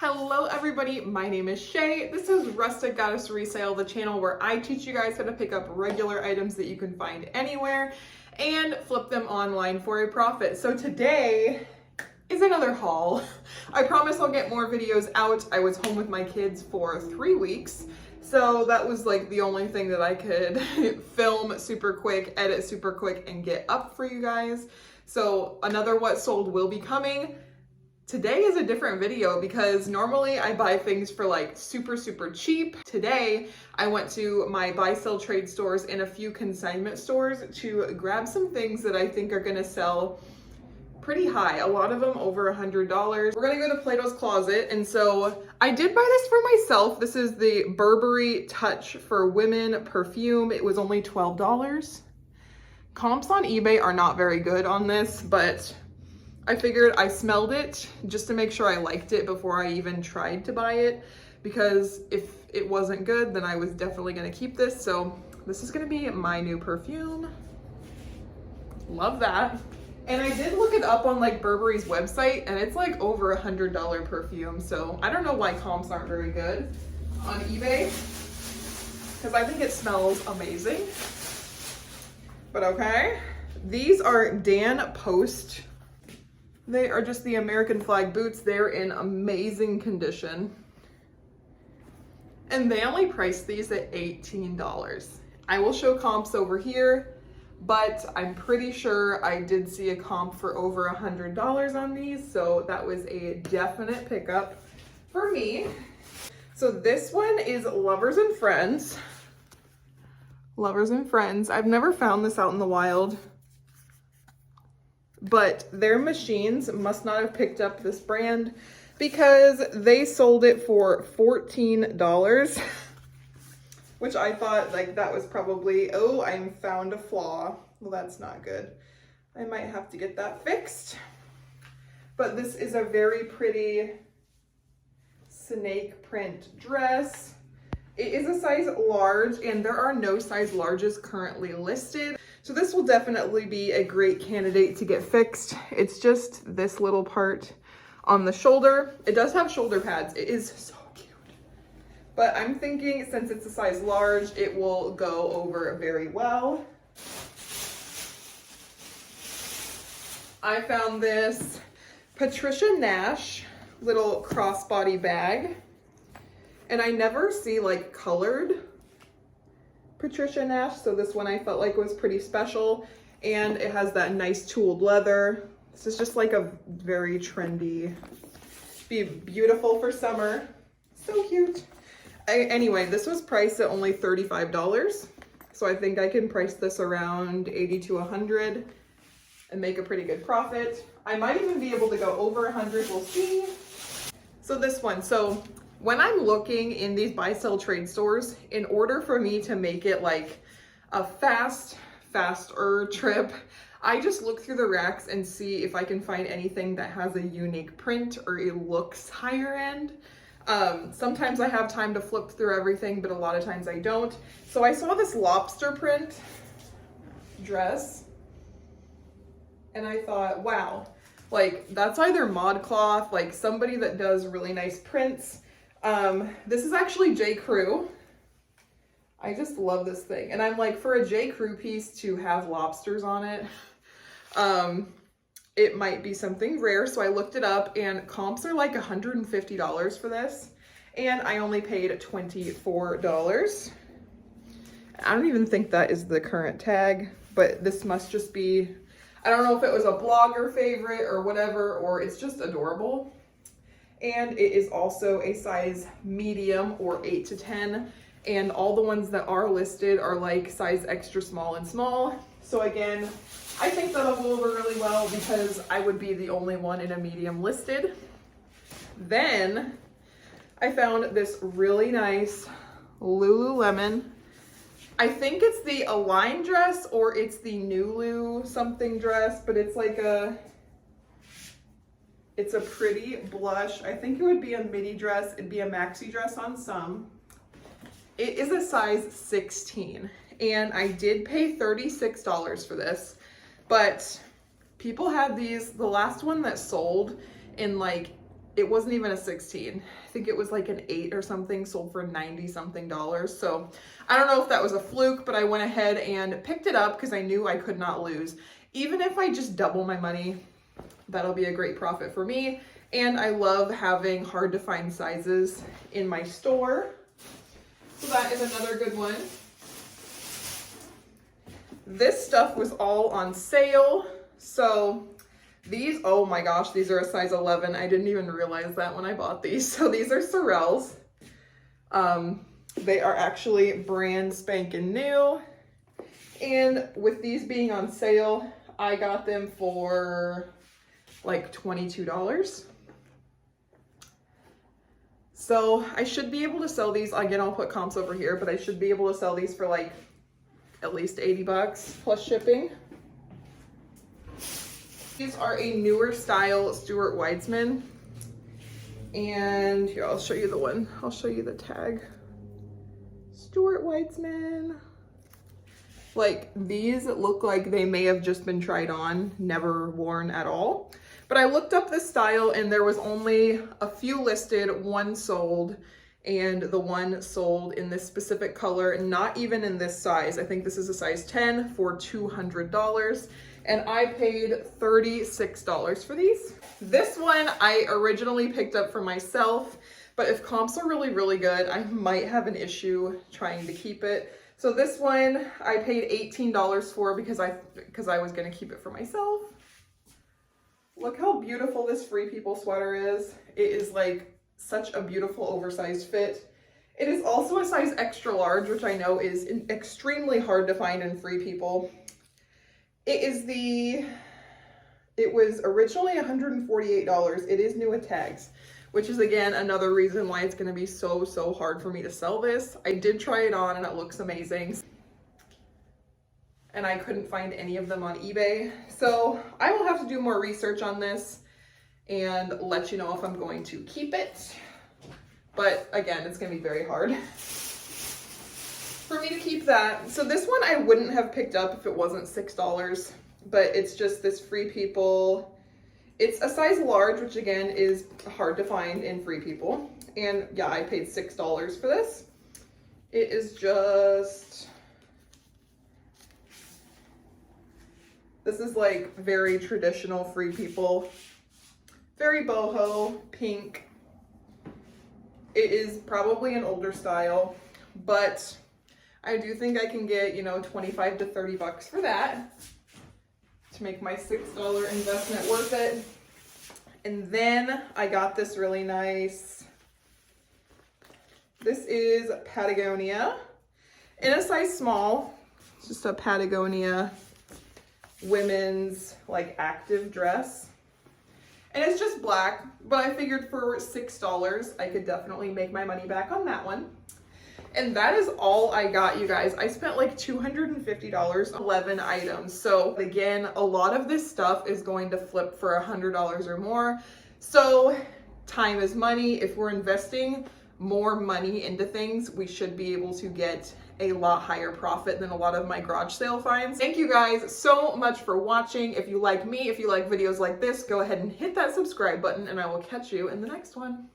Hello everybody, my name is Shay. This is Rustic Goddess Resale, the channel where I teach you guys how to pick up regular items that you can find anywhere and flip them online for a profit. So today is another haul. I promise I'll get more videos out. I was home with my kids for 3 weeks, so that was like the only thing that I could film super quick, edit super quick, and get up for you guys. So another What Sold will be coming. Today is a different video because normally I buy things for like super cheap. Today I went to my buy sell trade stores and a few consignment stores to grab some things that I think are gonna sell pretty high. A lot of them over $100. We're gonna go to Plato's Closet, and so I did buy this for myself. This is the Burberry Touch for Women perfume. It was only $12. Comps on eBay are not very good on this, but I figured I smelled it just to make sure I liked it before I even tried to buy it, because if it wasn't good, then I was definitely gonna keep this. So this is gonna be my new perfume. Love that. And I did look it up on like Burberry's website, and it's like over $100 perfume. So I don't know why comps aren't very good on eBay, because I think it smells amazing. But okay, these are Dan Post. They are just the American flag boots. They're in amazing condition. And they only priced these at $18. I will show comps over here, but I'm pretty sure I did see a comp for over $100 on these, so that was a definite pickup for me. So this one is Lovers and Friends. Lovers and Friends. I've never found this out in the wild, but their machines must not have picked up this brand because they sold it for $14, which I thought like that was probably, oh, I found a flaw. Well, that's not good. I might have to get that fixed. But this is a very pretty snake print dress. It is a size large, and there are no size larges currently listed. So this will definitely be a great candidate to get fixed. It's just this little part on the shoulder. It does have shoulder pads. It is so cute. But I'm thinking since it's a size large, it will go over very well. I found this Patricia Nash little crossbody bag. And I never see like colored Patricia Nash, so this one I felt like was pretty special, and it has that nice tooled leather. This is just like a very trendy, be beautiful for summer. So cute. Anyway, this was priced at only $35, so I think I can price this around $80 to $100 and make a pretty good profit. I might even be able to go over $100, we'll see. So this one, so when I'm looking in these buy sell trade stores, in order for me to make it like a faster trip, I just look through the racks and see if I can find anything that has a unique print or it looks higher end. Sometimes I have time to flip through everything, but a lot of times I don't. So I saw this lobster print dress and I thought, wow, like that's either ModCloth, like somebody that does really nice prints. This is actually J. Crew. I just love this thing. And I'm like, for a J. Crew piece to have lobsters on it, it might be something rare. So I looked it up, and comps are like $150 for this. And I only paid $24. I don't even think that is the current tag, but this must just be, I don't know if it was a blogger favorite or whatever, or it's just adorable. And it is also a size medium or 8 to 10. And all the ones that are listed are like size extra small and small. So again, I think that'll go over really well because I would be the only one in a medium listed. Then I found this really nice Lululemon. I think it's the Align dress or it's the Nulu something dress, but it's like it's a pretty blush. I think it would be a midi dress. It'd be a maxi dress on some. It is a size 16, and I did pay $36 for this, but people had these. The last one that sold in like it wasn't even a 16. I think it was like an 8 or something, sold for 90 something dollars. So I don't know if that was a fluke, but I went ahead and picked it up because I knew I could not lose. Even if I just double my money, that'll be a great profit for me. And I love having hard to find sizes in my store. So that is another good one. This stuff was all on sale. So these, oh my gosh, these are a size 11. I didn't even realize that when I bought these. So these are Sorels. They are actually brand spanking new. And with these being on sale, I got them for like $22. So I should be able to sell these. Again, I'll put comps over here, but I should be able to sell these for like at least 80 bucks plus shipping. These are a newer style Stuart Weitzman. And here, I'll show you the one. I'll show you the tag. Stuart Weitzman. Like, these look like they may have just been tried on, never worn at all. But I looked up this style and there was only a few listed, one sold, and the one sold in this specific color, not even in this size. I think this is a size 10 for $200. And I paid $36 for these. This one I originally picked up for myself, but if comps are really, really good, I might have an issue trying to keep it. So this one I paid $18 for because I was gonna keep it for myself. Look how beautiful this Free People sweater is. It is like such a beautiful oversized fit. It is also a size extra large, which I know is extremely hard to find in Free People. It was originally $148. It is new with tags, which is again another reason why it's gonna be so hard for me to sell this. I did try it on and it looks amazing. And I couldn't find any of them on eBay. So I will have to do more research on this and let you know if I'm going to keep it. But again, it's gonna be very hard for me to keep that. So this one I wouldn't have picked up if it wasn't $6, but it's just this Free People. It's a size large, which again is hard to find in Free People. And yeah, I paid $6 for this. It is just, this is like very traditional Free People, very boho, pink. It is probably an older style, but I do think I can get, you know, 25 to 30 bucks for that to make my $6 investment worth it. And then I got this really nice, this is Patagonia in a size small. It's just a Patagonia women's like active dress. And it's just black, but I figured for $6, I could definitely make my money back on that one. And that is all I got, you guys. I spent like $250 on 11 items. So again, a lot of this stuff is going to flip for $100 or more. So time is money. If we're investing more money into things, we should be able to get a lot higher profit than a lot of my garage sale finds. Thank you guys so much for watching. If you like me, if you like videos like this, go ahead and hit that subscribe button and I will catch you in the next one.